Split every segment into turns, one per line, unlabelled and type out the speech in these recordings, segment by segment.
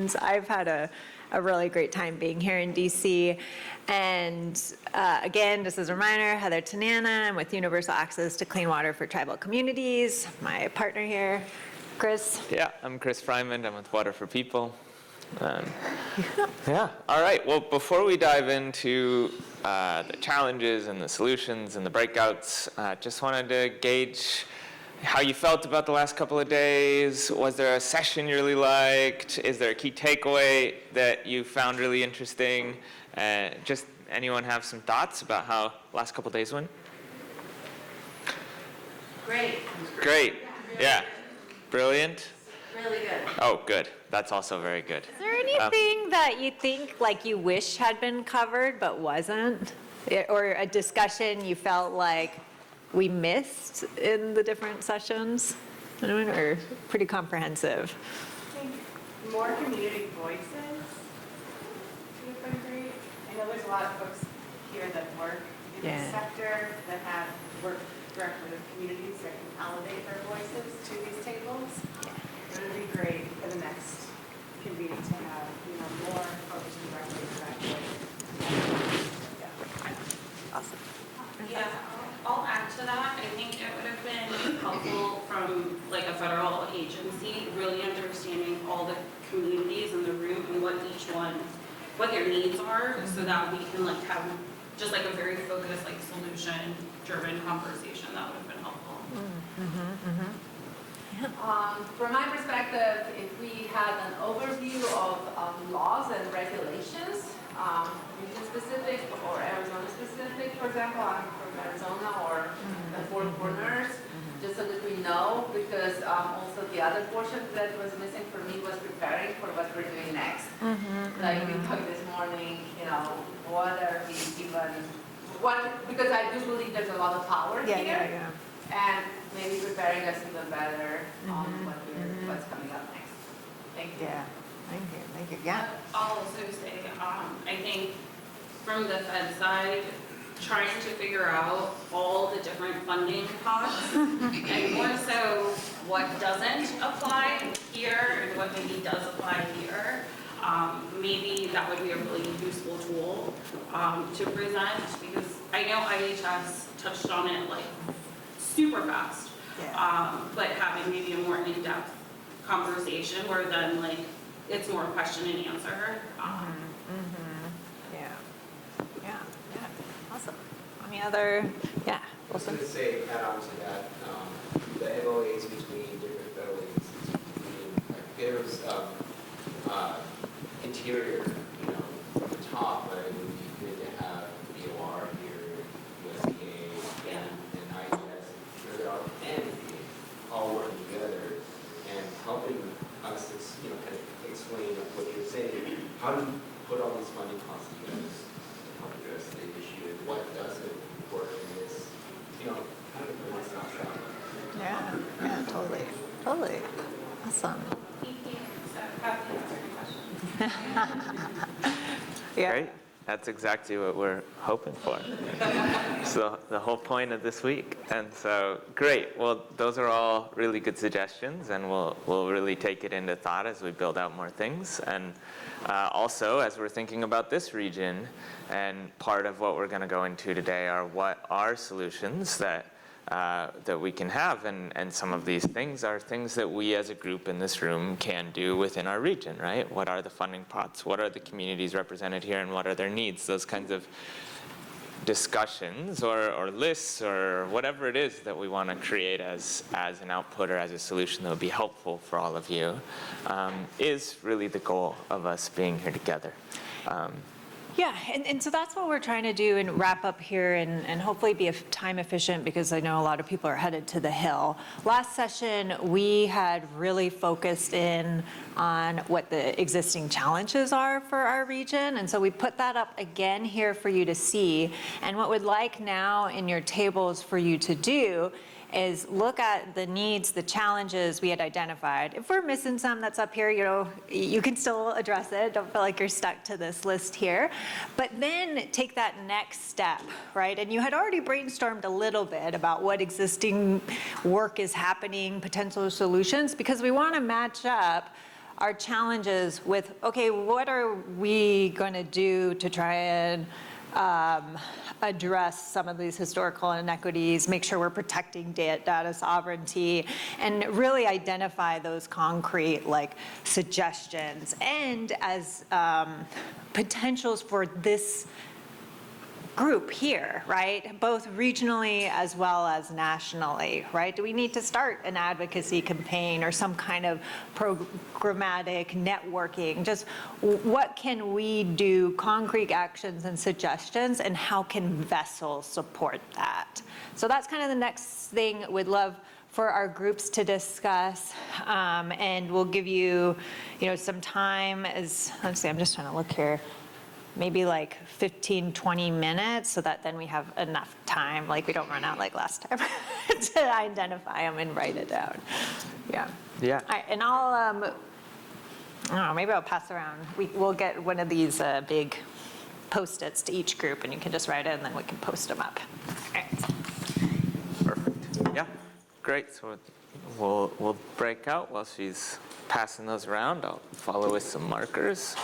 sessions. I've had a really great time being here in DC. And again, just as a reminder, Heather Tanana, I'm with Universal Access to Clean Water for Tribal Communities. My partner here, Chris.
Yeah, I'm Chris Freimund. I'm with Water for People. Yeah, all right. Well, before we dive into the challenges and the solutions and the breakouts, just wanted to gauge how you felt about the last couple of days. Was there a session you really liked? Is there a key takeaway that you found really interesting? Just anyone have some thoughts about how the last couple of days went?
Great.
Great. Yeah. Brilliant.
Really good.
Oh, good. That's also very good.
Is there anything that you think like you wish had been covered but wasn't? Or a discussion you felt like we missed in the different sessions? Anyone? Or pretty comprehensive?
I think more community voices would have been great. I know there's a lot of folks here that work in the sector that have worked directly with communities that can validate their voices to these tables. It would be great for the next convening to have, more folks directly connected.
Awesome.
Yeah, I'll add to that. I think it would have been helpful from like a federal agency, really understanding all the communities in the room and what each one, what their needs are, so that we can like have just like a very focused, like solution-driven conversation. That would have been helpful.
From my perspective, if we had an overview of laws and regulations, region-specific or Arizona-specific, for example, I'm from Arizona or the Four Corners, just so that we know, because also the other portion that was missing for me was preparing for what we're doing next. Like we talked this morning, what are we even, because I do believe there's a lot of power here. And maybe preparing us even better on what's coming up next. Thank you.
Yeah, thank you. Yeah.
I'll also say, I think from the Fed side, trying to figure out all the different funding pots and more so what doesn't apply here and what maybe does apply here. Maybe that would be a really useful tool to present, because I know IHS touched on it like super fast, but having maybe a more in-depth conversation where then like it's more question and answer.
Yeah. Awesome. Any other? Yeah.
I was going to say, add on to that, the MOAs between different federal agencies, there's interior, from the top, but it would be good to have DOR here, USDA, and IHS, and all working together and helping us, kind of explain what you're saying. How do you put all these funding costs together to help address the issue, and what doesn't work in this, kind of a one-stop shop?
Yeah, totally. Awesome.
Thank you. So happy to answer any questions.
Yeah.
Great. That's exactly what we're hoping for. So the whole point of this week. And so, great. Well, those are all really good suggestions, and we'll really take it into thought as we build out more things. And also, as we're thinking about this region, and part of what we're going to go into today are what are solutions that we can have, and some of these things are things that we as a group in this room can do within our region, right? What are the funding pots? What are the communities represented here, and what are their needs? Those kinds of discussions or lists or whatever it is that we want to create as an output or as a solution that would be helpful for all of you is really the goal of us being here together.
Yeah, and so that's what we're trying to do and wrap up here and hopefully be time efficient, because I know a lot of people are headed to the Hill. Last session, we had really focused in on what the existing challenges are for our region, and so we put that up again here for you to see. And what we'd like now in your tables for you to do is look at the needs, the challenges we had identified. If we're missing some that's up here, you can still address it. Don't feel like you're stuck to this list here. But then take that next step, right? And you had already brainstormed a little bit about what existing work is happening, potential solutions, because we want to match up our challenges with, okay, what are we going to do to try and address some of these historical inequities, make sure we're protecting data sovereignty, and really identify those concrete like suggestions and as potentials for this group here, right? Both regionally as well as nationally, right? Do we need to start an advocacy campaign or some kind of programmatic networking? Just what can we do, concrete actions and suggestions, and how can Vessel support that? So that's kind of the next thing we'd love for our groups to discuss, and we'll give you, some time as, let's see, I'm just trying to look here, maybe like 15, 20 minutes so that then we have enough time, like we don't run out like last time, to identify them and write it down. Yeah.
Yeah.
All right, and I'll, I don't know, maybe I'll pass around. We'll get one of these big Post-its to each group and you can just write it and then we can post them up. All right.
Perfect. Yeah, great. So we'll break out while she's passing those around. I'll follow with some markers.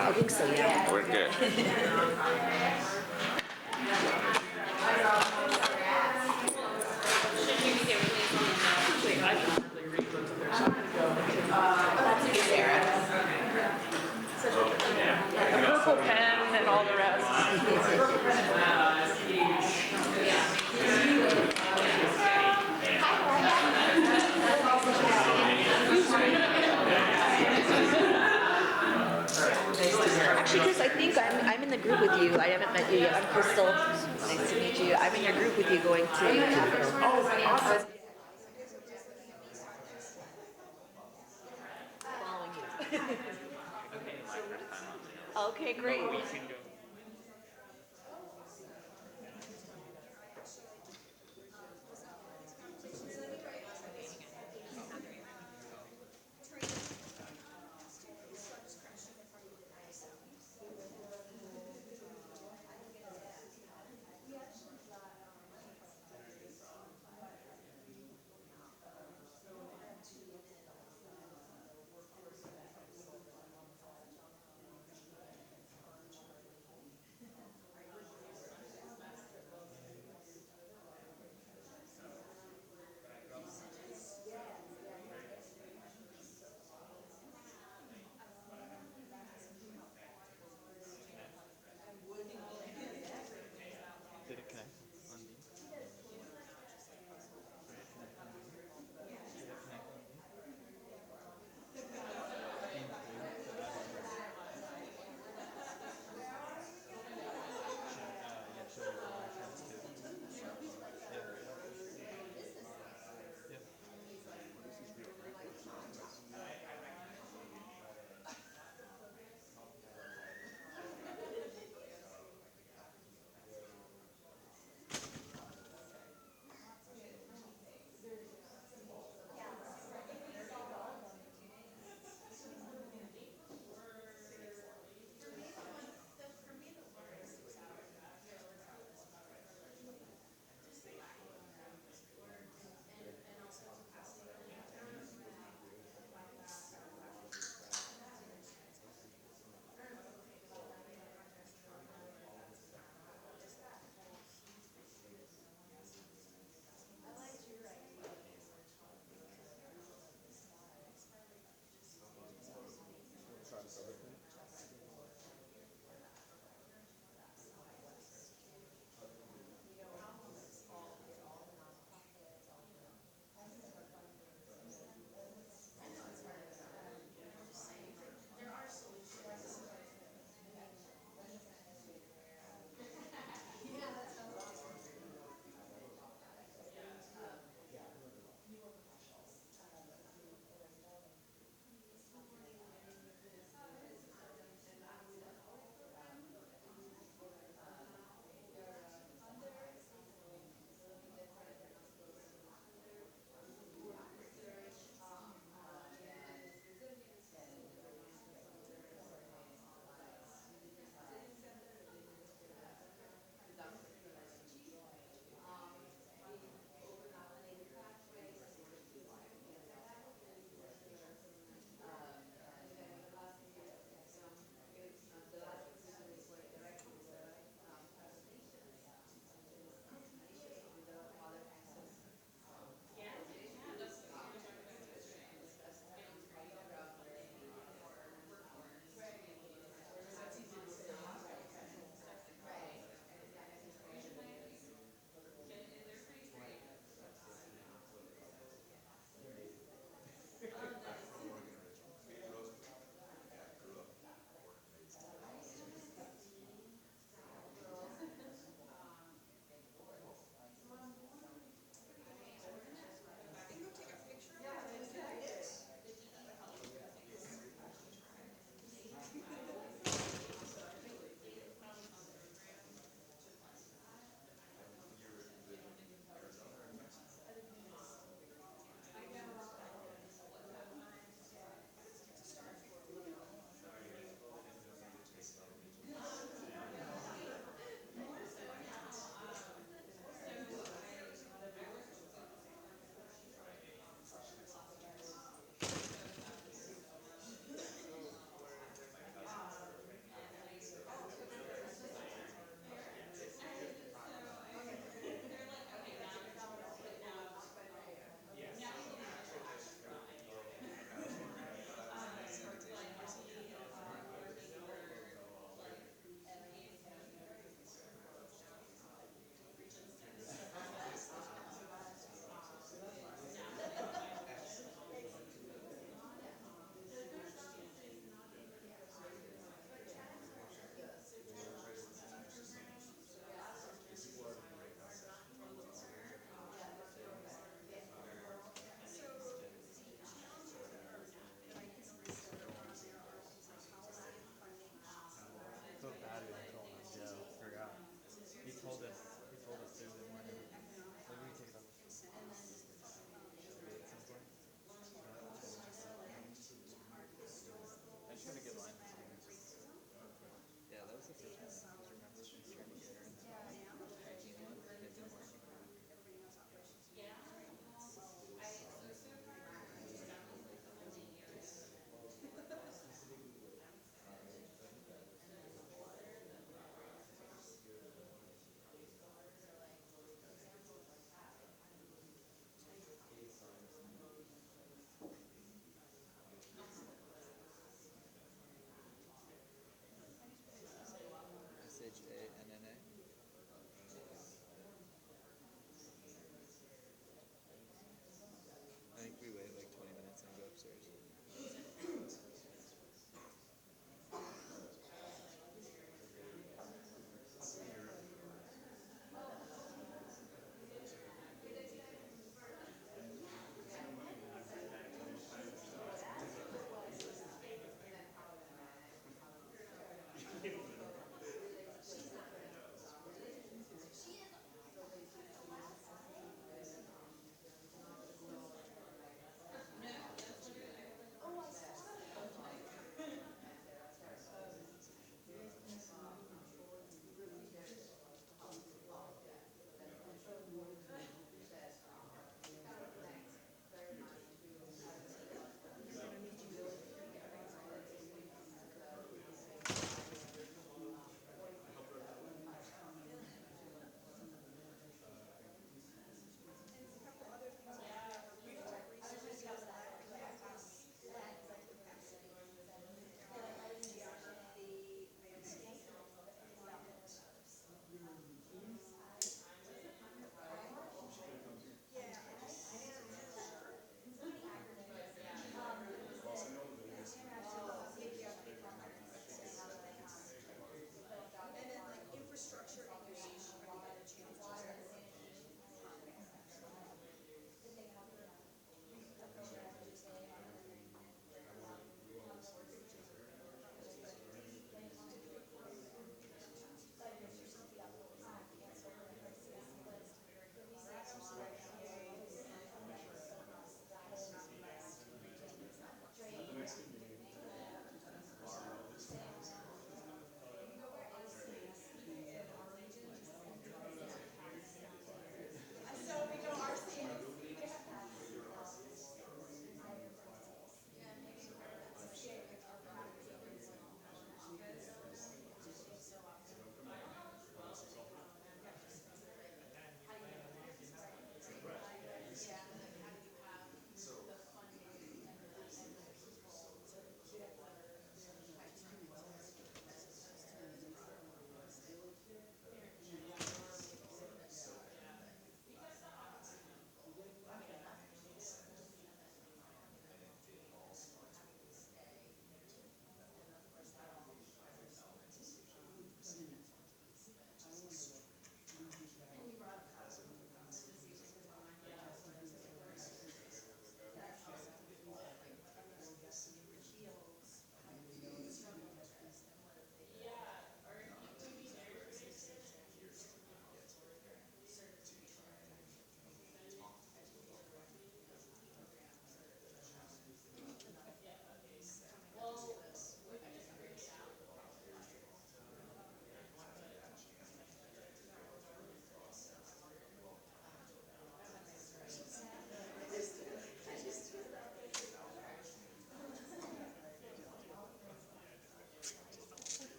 I think so, yeah.
We're good.
The purple pen and all the rest.
Actually, Chris, I think I'm in the group with you. I haven't met you yet. I'm Crystal. Nice to meet you. I'm in your group with you going to Capitol. Following you. Okay, great.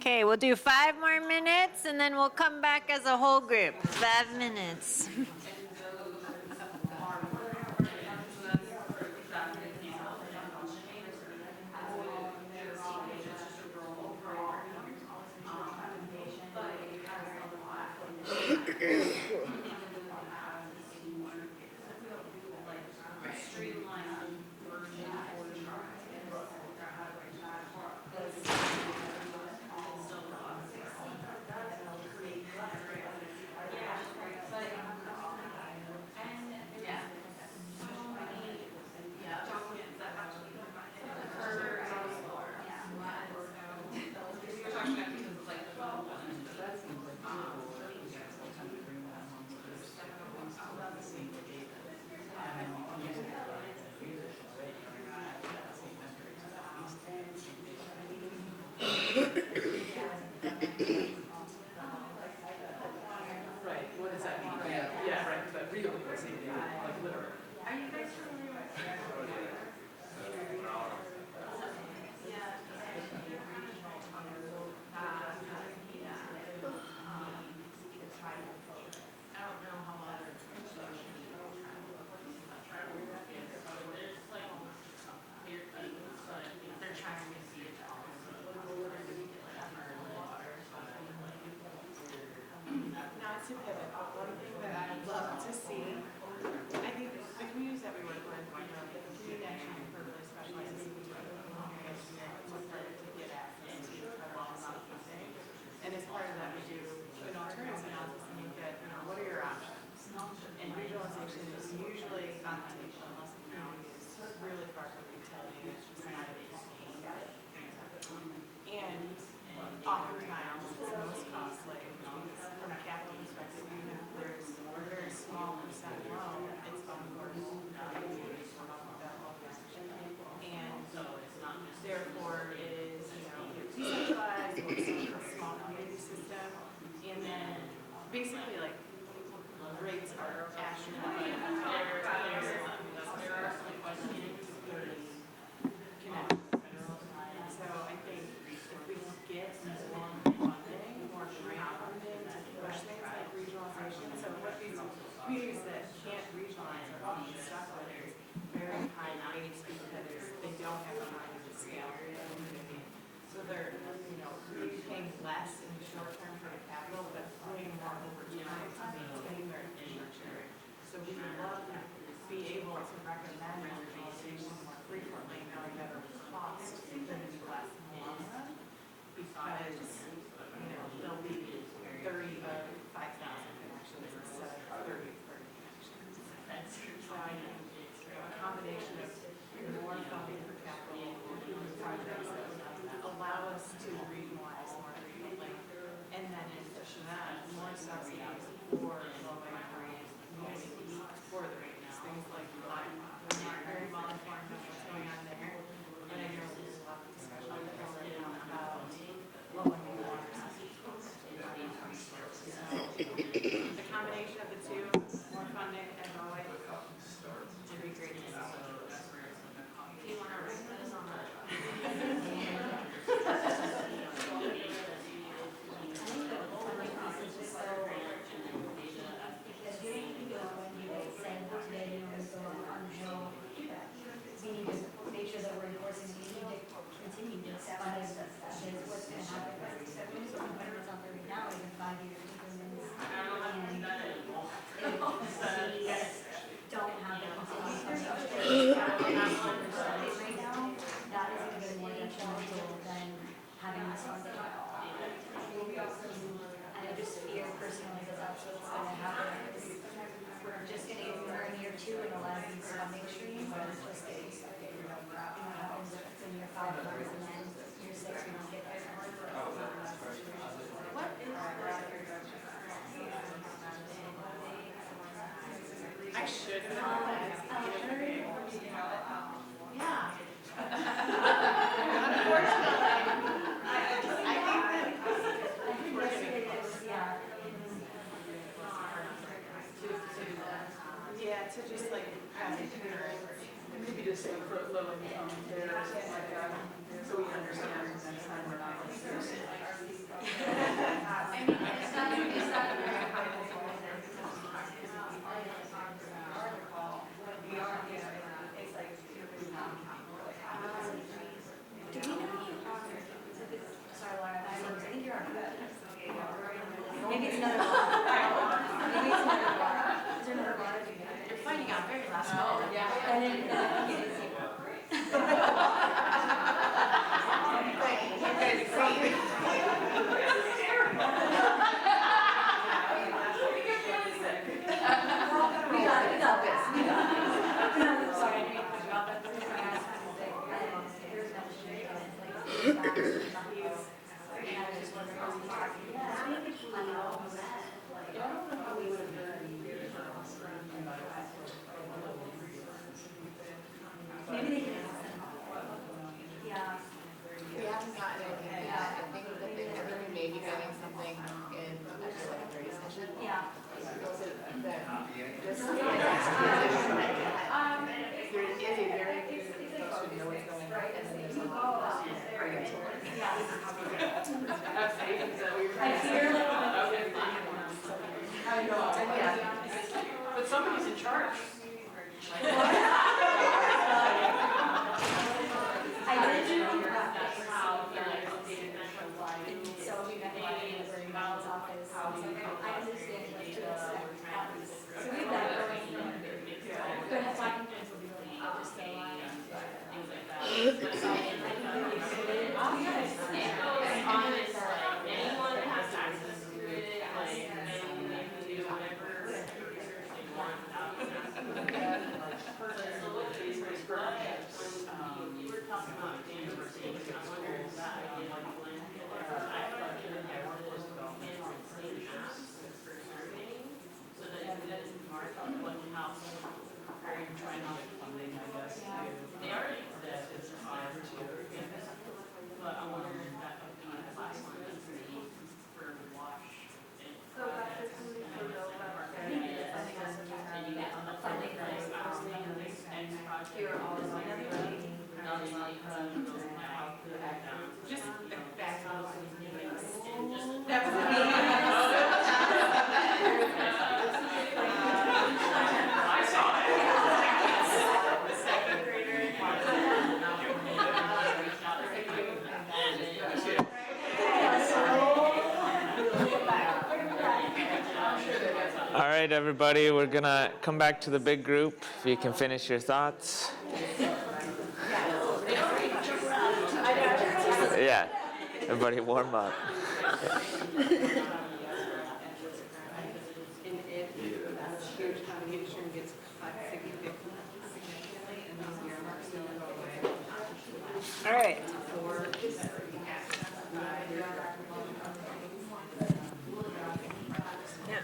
Okay, we'll do 5 more minutes and then we'll come back as a whole group. 5 minutes.
Right, what does that mean? Yeah, right, but really, what's it mean? Like literally.
Not to pivot, but one thing that I'd love to see, I think the communities that we work with, the community action group really specializes in areas what's harder to get access to federal funding. And as part of that, we do an alternatives analysis and look at, what are your options? And regionalization is usually on the table unless the community is really far from utility and it's just not a and oftentimes it's the most costly because from a capital perspective, even if there's a very small percent loan, it's going to work for the communities from that loan. And therefore it is, decentralized or some small community system. And then basically like rates are astronomical. So I think if we can get more funding, more grant funding to push things like regionalization, so what these communities that can't regionalize are often stuck with is very high rates because they don't have the money to scale. So they're, really paying less in the short term for the capital, but way more over time to maintain their infrastructure. So we would love to be able to recommend regionalization more frequently, knowing that it will cost than the less in the long run, because, there'll be 30 to 5,000 connections instead of 30 connections. So I think, a combination of more funding for capital projects that would allow us to regionalize more frequently, and then in addition to that, more subsidies for low-income communities for the rates, things like we're not very well informed about what's going on there, but I know there's a lot of discussion right now about low-income water systems. So the combination of the two, more funding as always, would be great to see. Do you want to write this on the?
We need to make sure that we're enforcing, we need to continue to establish what's going to happen. So it's not there right now, even 5 years, and if we don't have the continued right now, that is going to be more detrimental than having this funding. And I just fear personally that that's what's going to happen. We're just going to get more in year 2 in a lot of these funding streams, and it's just getting stuck in what happens if it's in year 5 first, and then year 6 we don't get there.
What is I should know that. Yeah. Unfortunately, I think we're getting close. Yeah, to just like have it
Maybe just like for low income there, something like that, so we understand next time we're not like.
Sorry, Laura, I think you're on. Maybe it's another Laura. Maybe it's another Laura. Is there another Laura? You're finding out very last minute. Yeah. And then I think it is you. Maybe they can. Yeah.
We haven't gotten anything yet. I think that we may be getting something in after like a thirty session.
Yeah.
This is there is a very good folks who know what's going on, and then there's a lot of
I hear
But somebody's in charge.
I did do how so we got Freimund's office. I understand what to expect. So we've got going from, but it's like, I'll just say, things like that.
Anyone has access to it, like, they can do whatever research they want without when you were talking about universities, I wonder if that idea like blend, I feel like in the world, same apps for surveying, so that it's smart about what house are you trying to get funding, I guess, they already exist, it's just hard to, but I wonder if that would be a class one for wash.
So that's the funding for those that are getting it, funding us to have the funding like here all the way.
Just back up and just.
That was me.
I saw it.
The second grader.
All right, everybody, we're gonna come back to the big group. If you can finish your thoughts. Yeah, everybody warm up.
And if your contribution gets cut significantly, and these earmarks don't go away.
All right.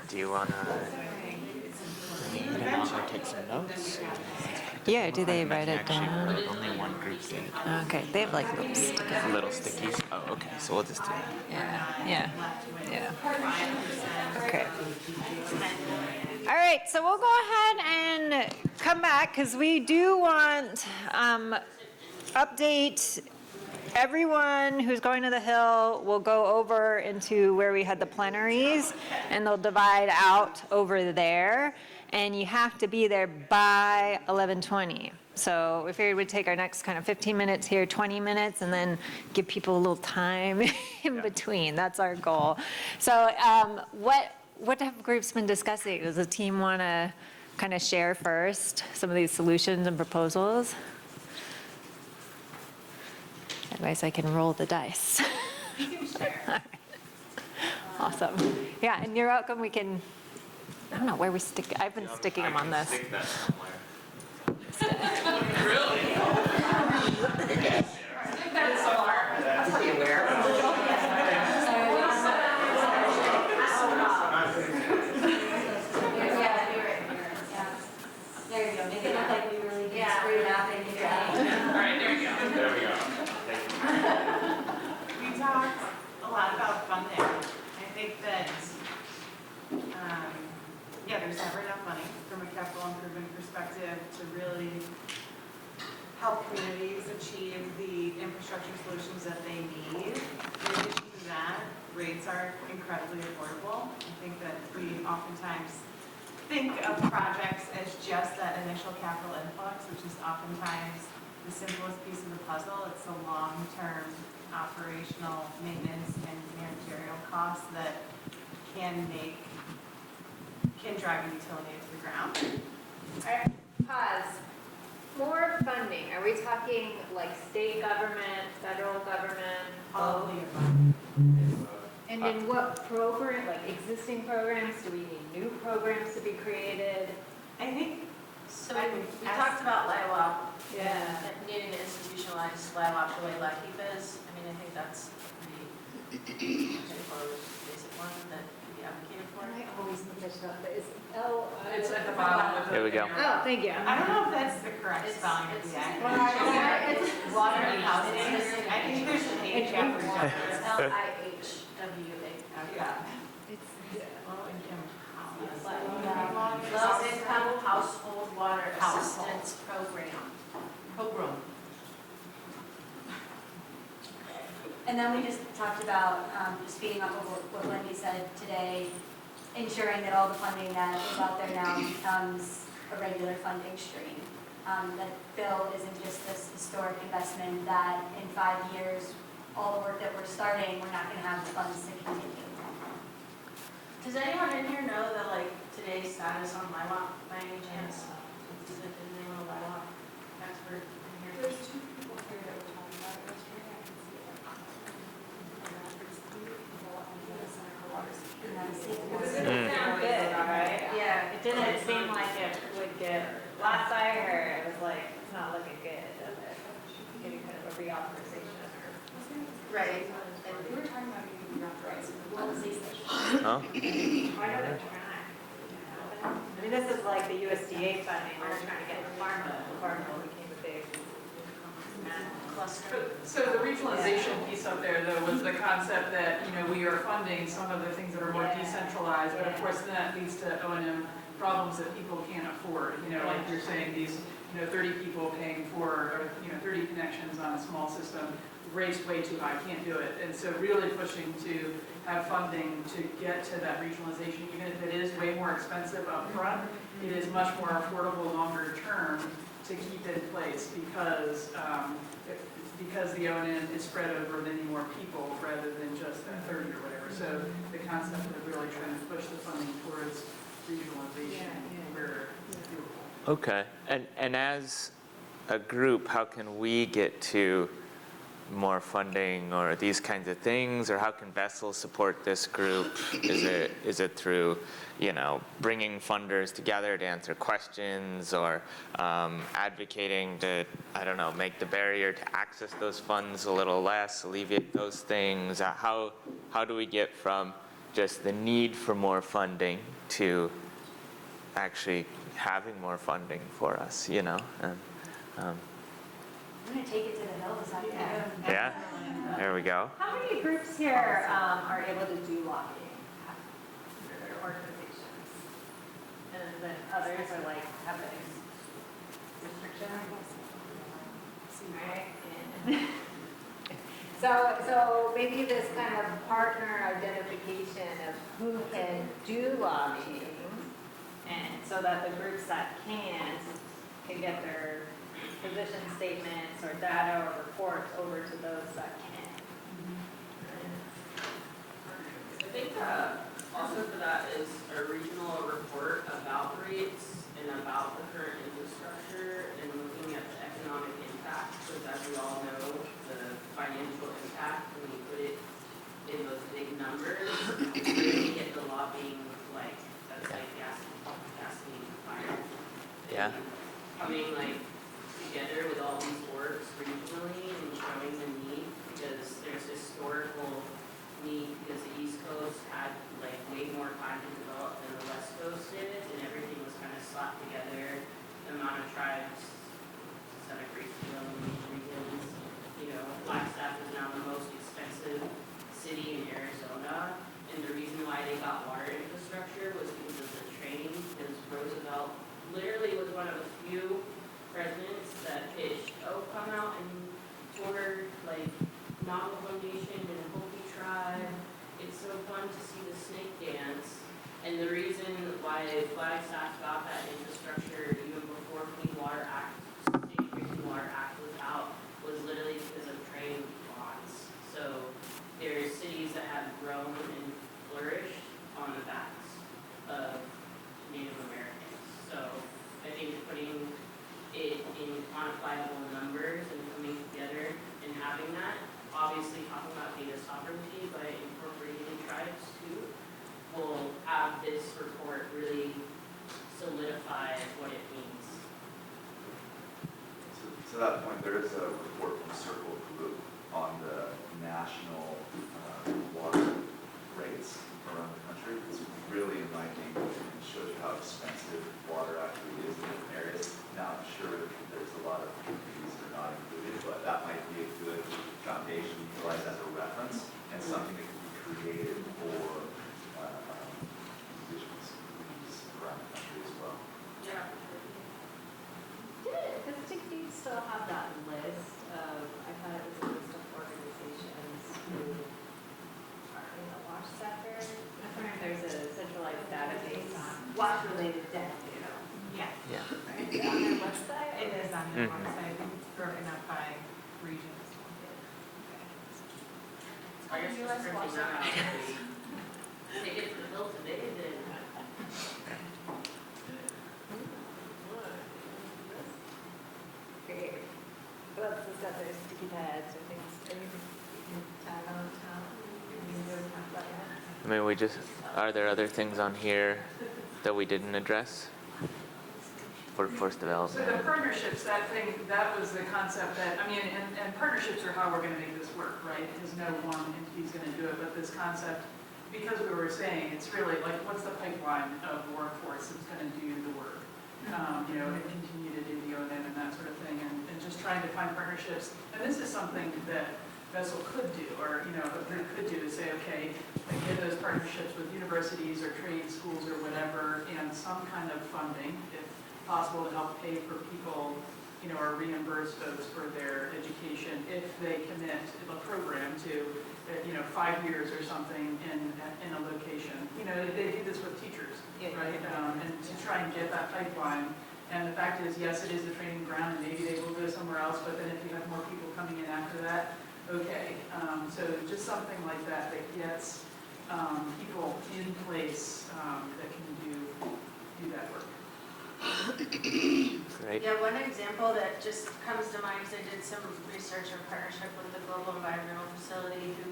Do you wanna take some notes?
Yeah, do they write it down?
Only one group did.
Okay, they have like little stickers.
Little stickies? Oh, okay, so we'll just do that.
Yeah. Okay. All right, so we'll go ahead and come back because we do want update everyone who's going to the Hill will go over into where we had the plenaries, and they'll divide out over there, and you have to be there by 11:20. So we figured we'd take our next kind of 15 minutes here, 20 minutes, and then give people a little time in between. That's our goal. So what have groups been discussing? Does the team want to kind of share first some of these solutions and proposals? Otherwise, I can roll the dice.
You can share.
Awesome. Yeah, and you're welcome. We can, I don't know where we stick, I've been sticking them on this.
Stick that somewhere.
There you go, make it look like we really did screw it up and get
All right, there you go.
There we go.
We talked a lot about funding. I think that, there's never enough money from a capital improvement perspective to really help communities achieve the infrastructure solutions that they need. In addition to to that, rates are incredibly affordable. I think that we oftentimes think of projects as just that initial capital influx, which is oftentimes the simplest piece of the puzzle. It's the long-term operational maintenance and managerial costs that can drive a utility into the ground.
All right, pause. More funding, are we talking like state government, federal government?
All of the above.
And then what program, like existing programs, do we need new programs to be created?
I think,
So we talked about LIHWAP.
Yeah.
And needing to institutionalize LIHWAP the way LIHEAP is. I mean, I think that's a pretty straightforward, basic one that could be advocated for.
I always mix it up, but it's L.
It's at the bottom of the.
There we go.
Oh, thank you.
I don't know if that's the correct
It's-
spelling of
it's-
the act.
it's-
Water and housing. I think there's an H after
It's
W.
LIHWA.
Yeah.
It's,
Low-income housing.
Low-income household water
Household.
assistance program.
And then we just talked about, just feeding off of what Wendy said today, ensuring that all the funding that is out there now becomes a regular funding stream. That Bill isn't just this historic investment that in 5 years, all the work that we're starting, we're not gonna have the funds to continue.
Does anyone in here know the, like, today's status on LIHWAP by any chance? Is anyone a LIHWAP expert in here?
There's two people here that were talking about it yesterday. I can see it. There's three people on the other side of the water security.
And that's it.
it didn't sound good, right?
Yeah.
It didn't seem like it would get, last I heard, it was like, it's not looking good, does it? Maybe kind of a reauthorization or.
Right.
And we were talking about maybe reauthorizing the
Policy
policy.
Huh?
Why not try? I mean, this is like the USDA funding, we're trying to get the farm bill. The farm bill became a big
Cluster.
So the regionalization piece up there, though, was the concept that, we are funding some of the things that are more
Yeah.
decentralized, but of
Yeah.
course then that leads to O&M problems that people can't afford, like you're saying, these, 30 people paying for, 30 connections on a small system, rates way too high, can't do it. And so really pushing to have funding to get to that regionalization, even if it is way more expensive up front, it is much more affordable longer term to keep in place because the O&M is spread over many more people rather than just that 30 or whatever. So the concept of really trying to push the funding towards regionalization where it's doable.
Okay, and as a group, how can we get to more funding or these kinds of things, or how can Vessel support this group? Is it through, bringing funders together to answer questions, or advocating to, I don't know, make the barrier to access those funds a little less, alleviate those things? How do we get from just the need for more funding to actually having more funding for us, And,
I'm gonna take it to the hill this afternoon.
yeah, there we go.
How many groups here are able to do lobbying for their organizations? And then others are like, have these restrictions? Right? And- So maybe this kind of partner identification of who can do lobbying, and so that the groups that can get their position statements or data or reports over to those that can.
I think also for that is a regional report about rates and about the current infrastructure and looking at the economic impact, because as we all know, the financial impact, when you put it in those big numbers, you get the lobbying that's like gasoline fire.
Yeah.
Coming together with all these orgs regionally and showing the need, because there's historical need, because the East Coast had way more time to develop than the West Coast did, and everything was kind of slapped together. The amount of tribes, Seneca regions, Flagstaff is now the most expensive city in Arizona, and the reason why they got water infrastructure was because of the train, because Roosevelt literally was one of the few presidents that pitched, come out and tour Navajo Nation and Hopi tribe. It's so fun to see the snake dance. And the reason why Flagstaff got that infrastructure even before Clean Water Act, State Drinking Water Act was out, was literally because of trade bonds. So there's cities that have grown and flourished on the backs of Native Americans. So I think putting it in quantifiable numbers and coming together and having that, obviously talking about data sovereignty, but incorporating tribes too, will have this report really solidify what it means.
To that point, there is a report from Circle Group on the national water rates around the country. It's really enlightening and shows you how expensive water actually is in different areas. Now, I'm sure there's a lot of communities that are not included, but that might be a good foundation to utilize as a reference and something that can be created for indigenous communities around the country as well.
Yeah.
Does Sticky still have that list of, I thought it was a list of organizations who are in the wash sector? I wonder if there's a centralized database on wash-related debt, you know?
Yeah.
Yeah.
Right, on their website?
It is on their
Mhm.
website. It's broken up by regions.
I guess
US
just printing that out. Take it to the bill today, then.
Great. Well, it's just got those sticky pads or things, anything you can tag on top. You can do it half like that.
I mean, are there other things on here that we didn't address? Workforce
So
development.
the partnerships, that was the concept that, I mean, and partnerships are how we're gonna make this work, right? Because no one entity's gonna do it, but this concept, because we were saying, it's really like, what's the pipeline of workforce that's gonna do the work? You know, and continue to do the O&M and that sort of thing, and just trying to find partnerships. And this is something that Vessel could do, or, you know, a group could do, to say, okay, like get those partnerships with universities or trade schools or whatever, and some kind of funding, if possible, to help pay for people, you know, or reimburse folks for their education if they commit a program to, you know, 5 years or something in a location. You know, they do this with teachers, right? And to try and get that pipeline. And the fact is, yes, it is a training ground, and maybe they will go somewhere else, but then if you have more people coming in after that, okay. So just something like that gets people in place that can do that work.
Great.
Yeah, one example that just comes to mind, because I did some research or partnership with the Global Environmental Facility who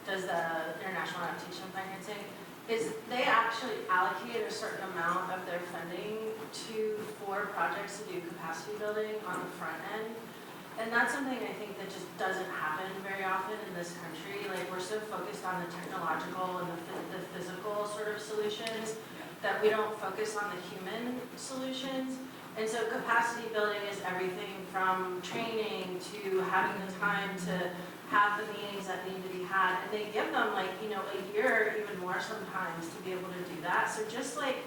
does the international adaptation financing, is they actually allocate a certain amount of their funding for projects to do capacity building on the front end. And that's something I think that just doesn't happen very often in this country. Like, we're so focused on the technological and the physical sort of solutions that we don't focus on the human solutions. And so capacity building is everything from training to having the time to have the meetings that need to be had. And they give them, like, you know, a year, even more sometimes, to be able to do that. So just like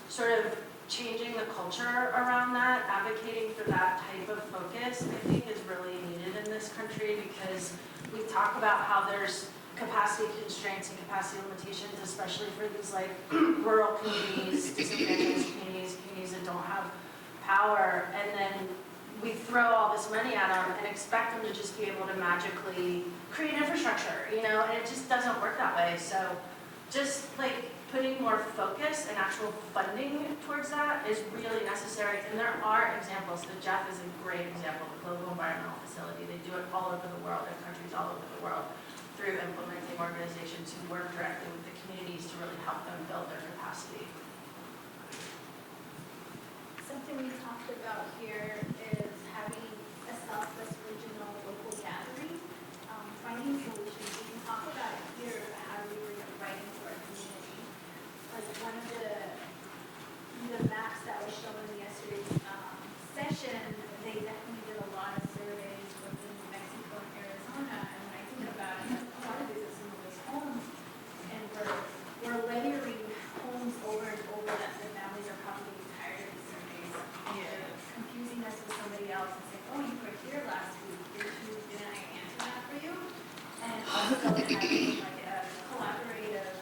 sort of changing the culture around that, advocating for that type of focus, I think is really needed in this country, because we talk about how there's capacity constraints and capacity limitations, especially for these like rural communities, disadvantaged communities that don't have power, and then we throw all this money at them and expect them to just be able to magically create infrastructure, you know, and it just doesn't work that way. So just like putting more focus and actual funding towards that is really necessary. And there are examples. The Jeff is a great example, the Global Environmental Facility. They do it all over the world, in countries all over the world, through implementing organizations who work directly with the communities to really help them build their capacity.
Something we talked about here is having a Southwest regional local gathering, finding solutions. We can talk about it here, how we were writing to our community. Like one of the maps that was shown in yesterday's session, they definitely did a lot of surveys from New Mexico and Arizona. And when I think about it, a lot of these are some of those homes, and we're layering homes over and over that the families are probably tired of these surveys. And confusing us with somebody else and saying, oh, you were here last week, didn't I answer that for you? And a also having like a collaborative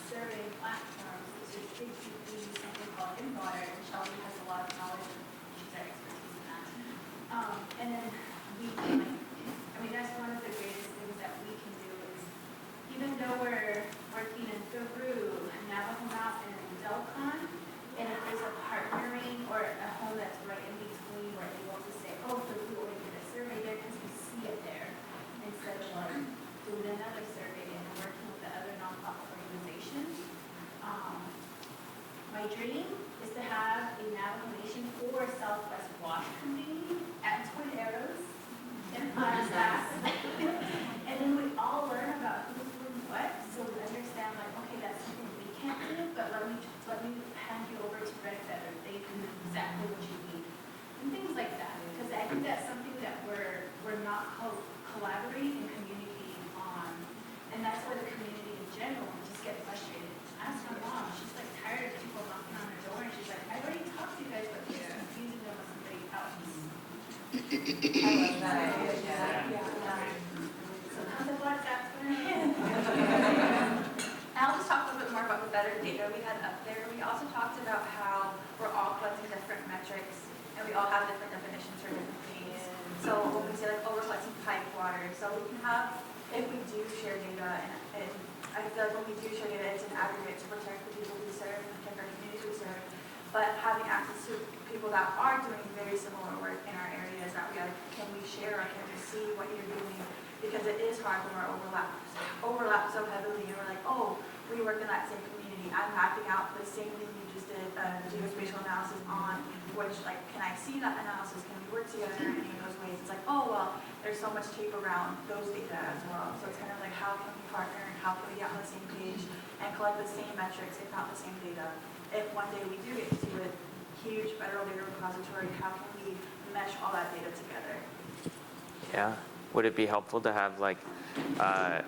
survey platform, which is basically something called InWater, and Shelby has a lot of knowledge, she's our expertise in that. And then we can, I mean, that's one of the greatest things that we can do is, even though we're working in Peru, Navajo Mountain, and Delcon, and if there's a partnering or a home that's right in between, we're able to say, oh, so we only did a survey there because we see it there, instead of like doing another survey and working with the other nonprofit organizations. My dream is to have a Navajo Nation for Southwest Wash Community at Twin Arrows in Pontiac. And then we all learn about who's doing what, so we understand like, okay, that's something we can't do, but let me hand you over to Red Feather. They do exactly what you need. And things like that. Because I think that's something that we're not collaborating and communicating on. And that's where the community in general just get frustrated. Ask my mom, she's like tired of people knocking on her door, and she's like, I already talked to you guys, but you're confusing them with somebody else.
I love that idea, yeah.
So how's the WhatsApp going?
I'll just talk a little bit more about the better data we had up there. We also talked about how we're all collecting different metrics, and we all have different definitions for different things. So when we say like, oh, we're collecting pipe water, so we can have, if we do share data, and I feel like when we do share data, it's an aggregate to protect the people we serve and protect our communities we serve. But having access to people that are doing very similar work in our areas, that we like, can we share or can we see what you're doing? Because it is hard when we're overlap so heavily, and we're like, oh, we work in that same community. I'm mapping out the same thing you just did, geospatial analysis on, which like, can I see that analysis? Can we work together in any of those ways? It's like, oh, well, there's so much tape around those data as well. So it's kind of like, how can we partner and how can we get on the same page and collect the same metrics, if not the same data? If one day we do get to a huge federal data repository, how can we mesh all that data together?
Yeah. Would it be helpful to have like a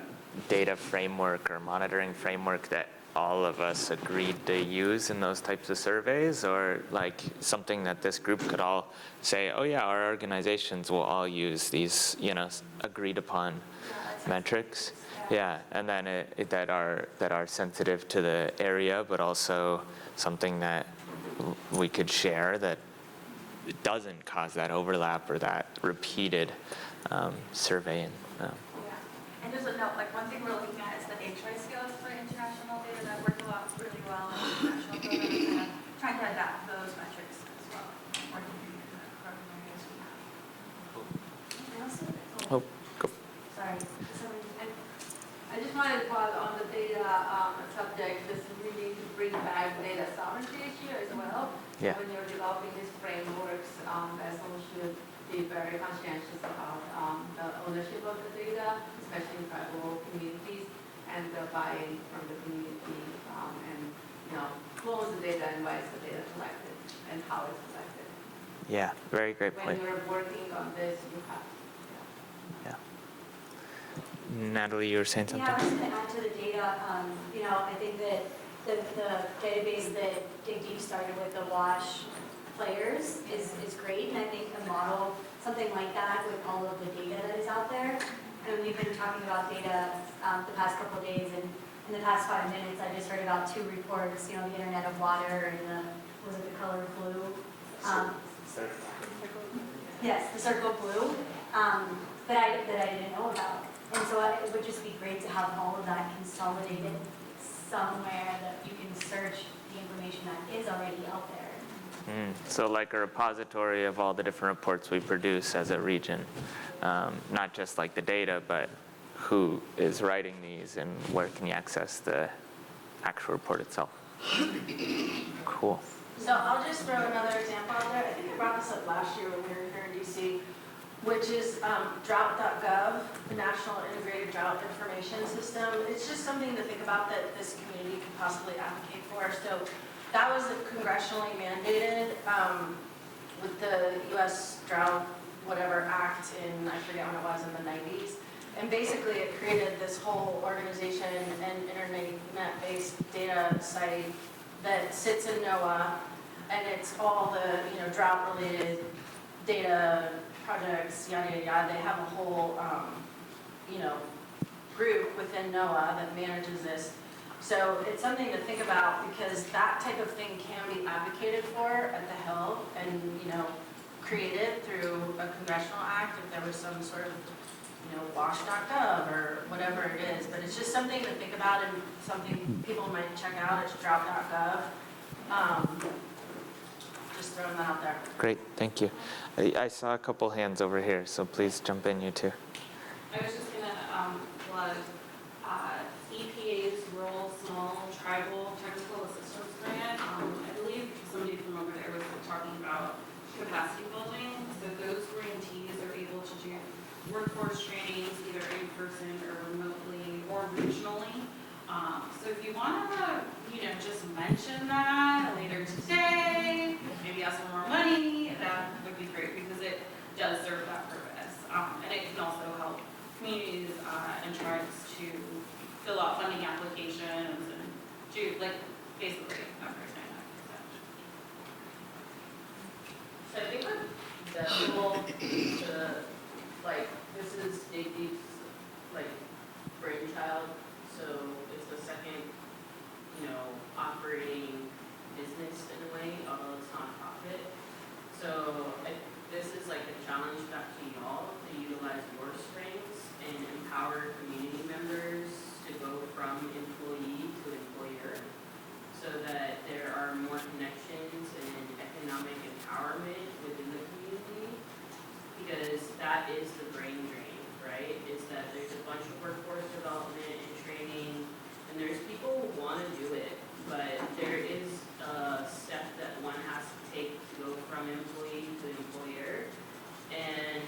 data framework or monitoring framework that all of us agreed to use in those types of surveys, or like something that this group could all say, oh yeah, our organizations will all use these, agreed upon metrics? Yeah, and then that are sensitive to the area, but also something that we could share that doesn't cause that overlap or that repeated surveying.
Yeah. And just a note, like one thing we're looking at is the HI scales for international data that work really well in international programs, and trying to adapt those metrics as well, working in the program areas we have.
Oh, go.
Sorry.
I just wanted to pause on the data subject, this really to bring back data sovereignty issue as well.
Yeah.
When you're developing these frameworks, vessels should be very conscientious about the ownership of the data, especially in tribal communities, and the buy-in from the community, and who owns the data and why is the data collected and how it's collected.
Yeah, very great point.
When you're working on this, you have.
Yeah. Natalie, you were saying something?
Yeah, I was going to add to the data. I think that the database that Dig Deep started with, the WASH players, is great. And I think a model, something like that with all of the data that is out there. And we've been talking about data the past couple of days, and in the past 5 minutes, I just heard about 2 reports, the Internet of Water and the color blue? Yes, the circle blue, that I didn't know about. And so it would just be great to have all of that consolidated somewhere that you can search the information that is already out there.
So like a repository of all the different reports we produce as a region, not just like the data, but who is writing these and where can you access the actual report itself. Cool.
So I'll just throw another example out there. I think I brought this up last year when we were here in DC, which is drought.gov, the National Integrated Drought Information System. It's just something to think about that this community could possibly advocate for. So that was congressionally mandated with the U.S. Drought Whatever Act in, I forget when it was, in the 90s. And basically it created this whole organization and internet-based data site that sits in NOAA, and it's all the drought-related data projects, yada, yada, yada. They have a whole, group within NOAA that manages this. So it's something to think about because that type of thing can be advocated for at the Hill and, created through a congressional act if there was some sort of, wash.gov or whatever it is. But it's just something to think about and something people might check out. It's drought.gov. Just throwing that out there.
Great, thank you. I saw a couple hands over here, so please jump in, you two.
I was just gonna plug EPA's Rural Small Tribal Technical Assistance Grant. I believe somebody from over there was talking about capacity building. So those grantees are able to do workforce trainings either in person or remotely or regionally. So if you want to, just mention that later today, maybe ask for more money, that would be great because it does serve that purpose. And it can also help communities and tribes to fill out funding applications and do, basically, everything.
So I think we're definitely to, this is Davy's, brainchild, so it's the second, operating business in a way, although it's nonprofit. So this is a challenge back to y'all to utilize your strengths and empower community members to go from employee to employer so that there are more connections and economic empowerment within the community, because that is the brain drain, right? Is that there's a bunch of workforce development and training, and there's people who want to do it, but there is a step that one has to take to go from employee to employer. And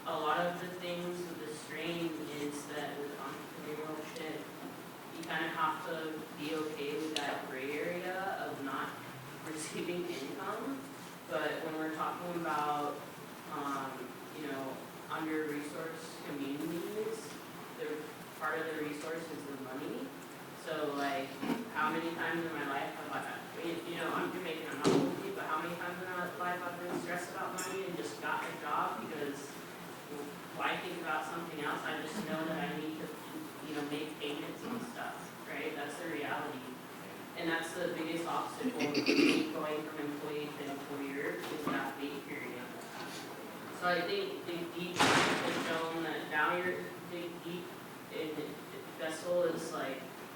a lot of the things with the strain is that with entrepreneurship, you kind of have to be okay with that gray area of not receiving income. But when we're talking about, under-resourced communities, part of the resource is the money. So how many times in my life have I'm not movie, but how many times in my life I've been stressed about money and just got a job because why think about something else? I just know that I need to, make payments and stuff, right? That's the reality. And that's the biggest obstacle going from employee to employer is that wait period. So I think Dig Deep has shown that now you're Dig Deep and Vessel is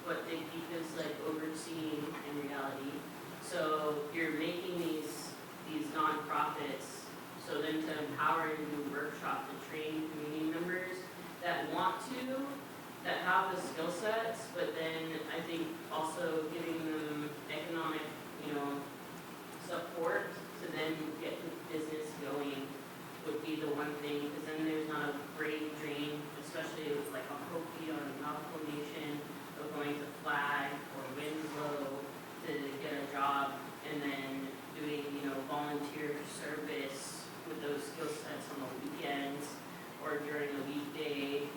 what Dig Deep is overseeing in reality. So you're making these nonprofits, so then to empower and do workshops and train community members that want to, that have the skill sets, but then I think also giving them economic, support to then get the business going would be the one thing, because then there's not a brain drain, especially with a Hopi or a Navajo Nation of going to Flag or Winslow to get a job and then doing, volunteer service with those skill sets on the weekends or during the weekday,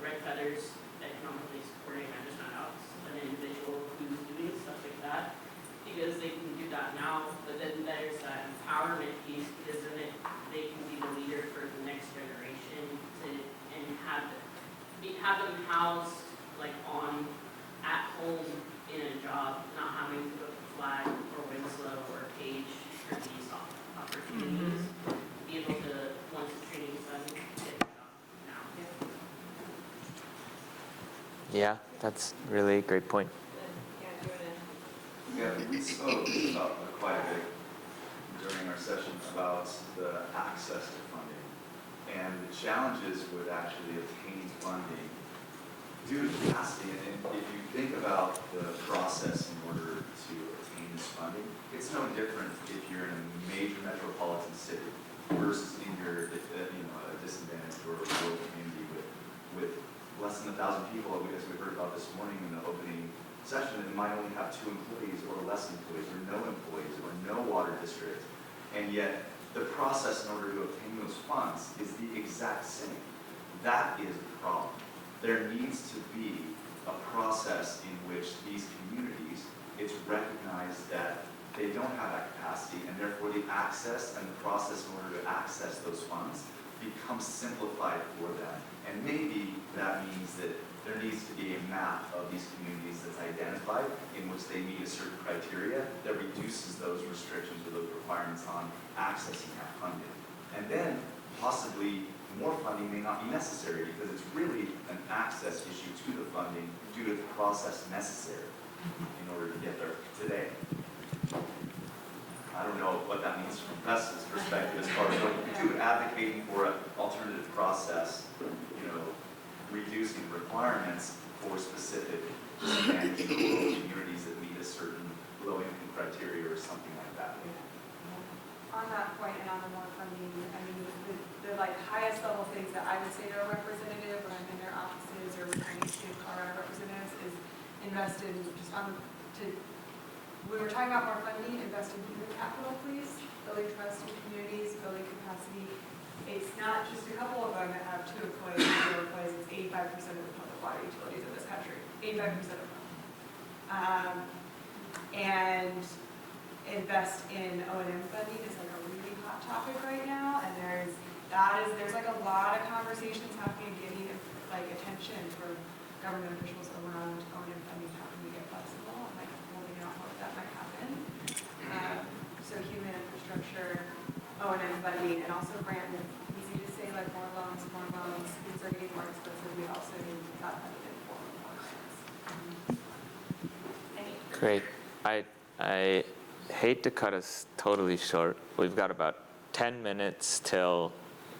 Red Feathers economically supporting, I just found out an individual who's doing stuff like that because they can do that now, but then there's that empowerment piece because then they can be the leader for the next generation and have them housed at home in a job, not having to go to Flag or Winslow or Page for these opportunities. Be able to, once the training's done, get a job now.
Yeah, that's really a great point.
Yeah, we spoke quite a bit during our session about the access to funding and the challenges with actually obtaining funding due to capacity. And if you think about the process in order to obtain this funding, it's no different if you're in a major metropolitan city versus in your, a disadvantaged or rural community with less than 1,000 people, as we heard about this morning in the opening session. It might only have 2 employees or less employees or no employees or no water district. And yet the process in order to obtain those funds is the exact same. That is the problem. There needs to be a process in which these communities, it's recognized that they don't have that capacity, and therefore the access and the process in order to access those funds becomes simplified for them. And maybe that means that there needs to be a map of these communities that's identified in which they meet a certain criteria that reduces those restrictions or those requirements on accessing that funding. And then possibly more funding may not be necessary because it's really an access issue to the funding due to the process necessary in order to get there today. I don't know what that means from Vessel's perspective as far as what you can do advocating for an alternative process, reducing requirements for specific disadvantaged rural communities that meet a certain low-income criteria or something like that.
On that point and on the more funding, I mean, the like highest level things that I would say to a representative when I'm in their offices or when I to Colorado representatives is invest in we were talking about more funding, invest in human capital, please, building trust in communities, building capacity. It's not just a couple of them that have 2 employees, 0 employees, it's 85% of the public water utilities in this country, 85% of them. And invest in O&M funding is like a really hot topic right now, and there's like a lot of conversations happening, getting like attention from government officials around O&M funding. How can we get flexible? And like holding out hope that might happen. So human infrastructure, O&M funding, and also grant. It's easy to say like more loans, more loans. Things are getting more expensive. We also need that funding in the form of more grants.
Great. I hate to cut us totally short. We've got about 10 minutes till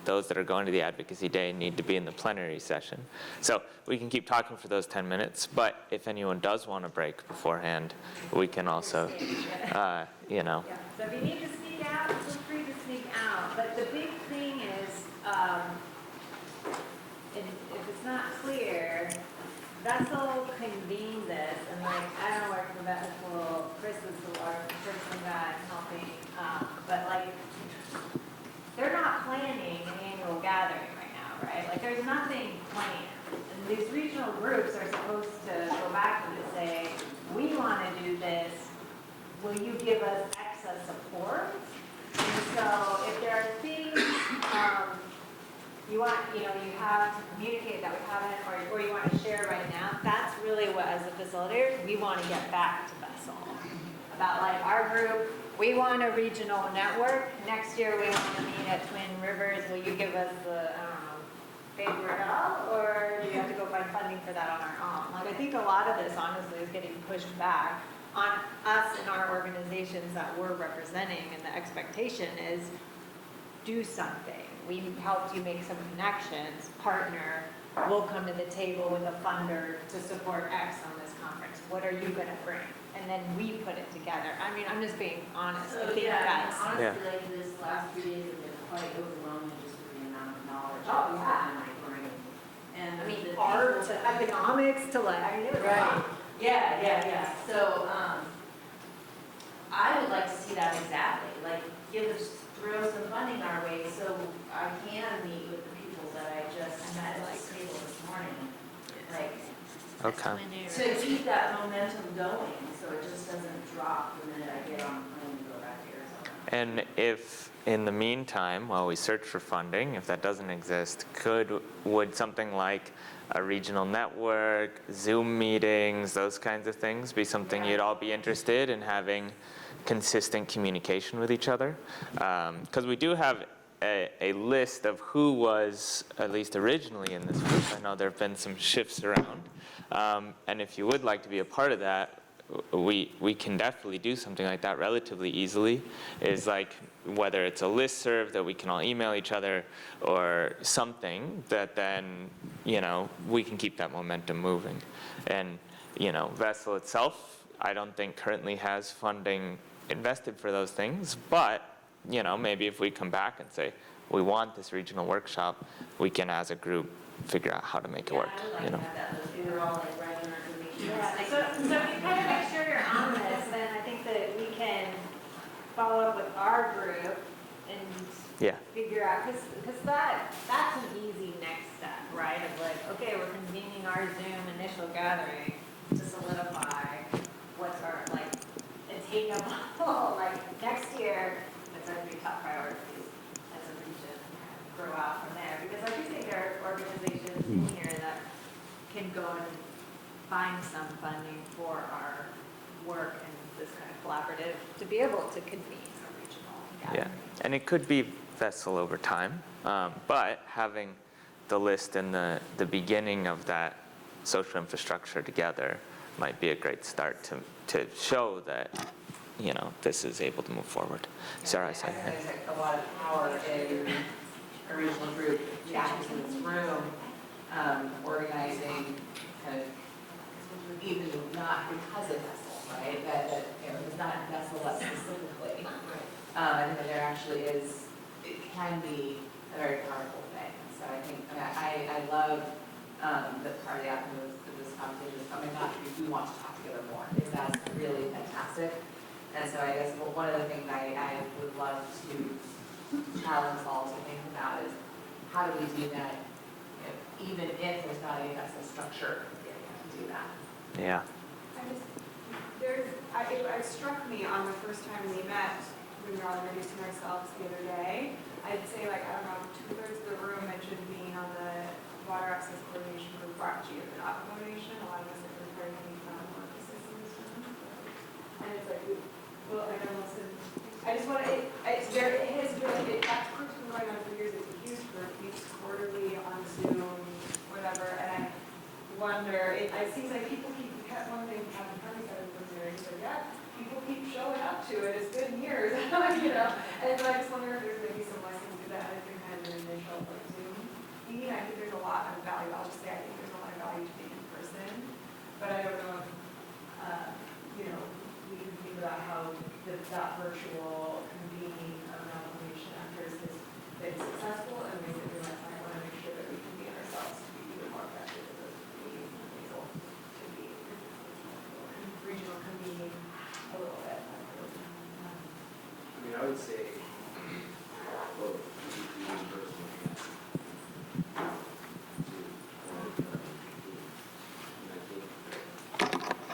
those that are going to the Advocacy Day need to be in the plenary session. So we can keep talking for those 10 minutes, but if anyone does want to break beforehand, we can also,
Yeah, so if you need to sneak out, feel free to sneak out. But the big thing is, if it's not clear, Vessel convened this, and like, I don't work for Vessel, Chris is the person guy helping, but like, they're not planning an annual gathering right now, right? Like, there's nothing planned. And these regional groups are supposed to go back and say, we want to do this, will you give us excess support? And so if there are things you want, you have to communicate that we haven't, or you want to share right now, that's really what, as a facilitator, we want to get back to Vessel. About like our group, we want a regional network. Next year we want to meet at Twin Rivers. Will you give us the, figure it out, or do you have to go find funding for that on our own? Like, I think a lot of this, honestly, is getting pushed back on us and our organizations that we're representing, and the expectation is do something. We helped you make some connections, partner, we'll come to the table with a funder to support X on this conference. What are you gonna bring? And then we put it together. I mean, I'm just being honest. I think that's.
Honestly, like this last 3 days have been quite overwhelming just with the amount of knowledge.
Oh, yeah.
And like learning. And
I mean,
the
art
people-
to economics to like, I mean, it was a
Right.
lot.
Yeah. So, I would like to see that exactly, like, throw some funding our way so I can meet with the people that I just met at the table this morning. Like,
Okay.
to keep that momentum going, so it just doesn't drop the minute I get on the plane and go back to Arizona.
And if, in the meantime, while we search for funding, if that doesn't exist, would something like a regional network, Zoom meetings, those kinds of things be something you'd all be interested in having consistent communication with each other? Because we do have a list of who was, at least originally in this group. I know there have been some shifts around. And if you would like to be a part of that, we can definitely do something like that relatively easily. Is like whether it's a listserv that we can all email each other or something that then, we can keep that momentum moving. And, Vessel itself, I don't think currently has funding invested for those things, but, maybe if we come back and say, we want this regional workshop, we can as a group figure out how to make it work,
I would like to have that list. We were all like writing our information.
Yeah, so if you kind of make sure you're on this, then I think that we can follow up with our group and figure out, because that's an easy next step, right? Of like, okay, we're convening our Zoom initial gathering to solidify what's our, like, attainable, like, next year, it's going to be top priorities as a region, grow out from can go and find some funding for our work and this kind of collaborative to be able to convene a regional
Yeah,
gathering.
and it could be vessel over time, but having the list in the beginning of that social infrastructure together might be a great start to show that, you know, this is able to move forward. Sarah, I said.
I think there's a lot of power in a regional group gathering in this room, organizing kind of, even not because of vessel, right? That you know, it's not vessel that specifically. And that there actually is, it can be a very powerful thing. So I think, I love that part of the outcome of this conversation is, oh my gosh, we want to talk together more. I think that's really fantastic. And so I guess one of the things I would love to challenge us all to think about is, how do we do that, you know, even if there's not a vessel structure to do that?
Yeah.
It struck me on the first time we met, when we were all introducing ourselves the other day, I'd say like, I don't know, 2/3 of the room mentioned being on the water access coordination group brought to you for not coordination. A lot of us are preparing to be work assistants. And it's like, well, I don't listen. I just want to, it has really, that group's been going on for years. It's a huge group, meets quarterly on Zoom, whatever. And I wonder, it seems like people keep, one thing Captain Carney said was there, he said, yeah, people keep showing up to it, it's been years, you know? And so I just wonder if there's maybe some lessons to that as in kind of an initial like Zoom meeting. I think there's a lot of value, I'll just say, I think there's a lot of value to being in person. But I don't know if, you know, we can think about how that virtual convening of nomination efforts has been successful and ways that we might want to make sure that we convene ourselves to be even more effective at those meetings and able to be regional convening a little bit.
I mean, I would say, well, one person and I think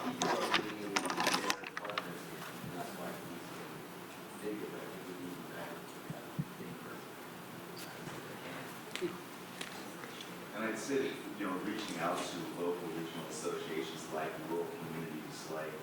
people are being their partners, and that's why he's bigger, but I think we need that in person.
And I'd say that, you know, reaching out to local regional associations like rural communities, like,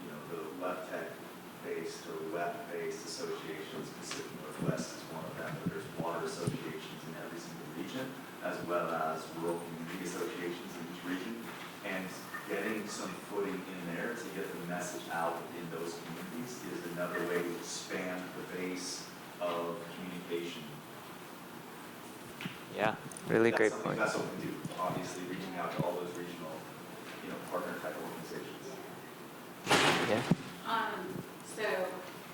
you know, the LEFTEC-based or WEP-based associations, Pacific Northwest is one of them, but there's water associations in every single region, as well as rural community associations in each region. And getting some footing in there to get the message out in those communities is another way to expand the base of communication.
Yeah, really great point.
That's something Vessel can do, obviously reaching out to all those regional, you know, partner type organizations.
Yeah.
So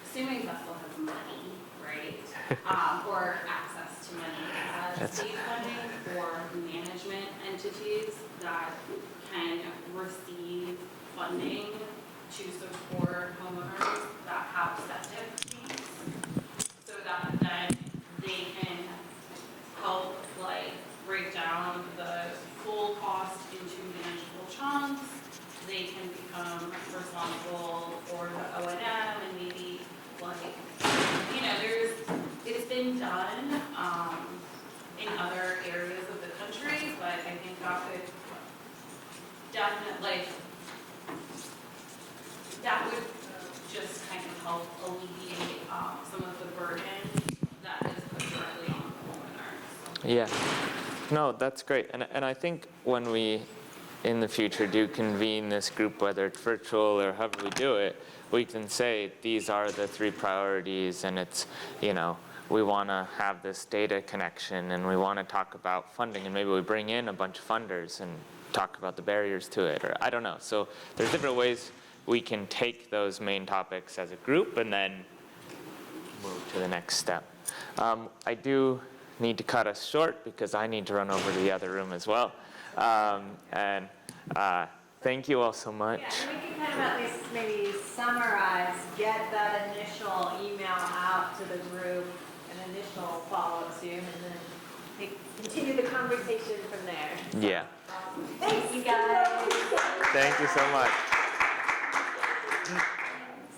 assuming Vessel has money, right, or access to money, has state funding or management entities that can receive funding to support homeowners that have septic needs, so that then they can help like break down the full cost into manageable chunks. They can become responsible for the O&M and maybe like, you know, it's been done in other areas of the country, but I think that could definitely, that would just kind of help alleviate some of the burden that is put directly on the homeowners.
Yeah. No, that's great. And I think when we, in the future, do convene this group, whether it's virtual or however we do it, we can say these are the 3 priorities, and it's, you know, we want to have this data connection, and we want to talk about funding, and maybe we bring in a bunch of funders and talk about the barriers to it, or I don't know. So there's different ways we can take those main topics as a group and then move to the next step. I do need to cut us short because I need to run over to the other room as well. Thank you all so much.
Yeah, and we can kind of at least maybe summarize, get that initial email out to the group, an initial follow-up Zoom, and then continue the conversation from there.
Yeah.
Thanks, you guys.
Thank you so much.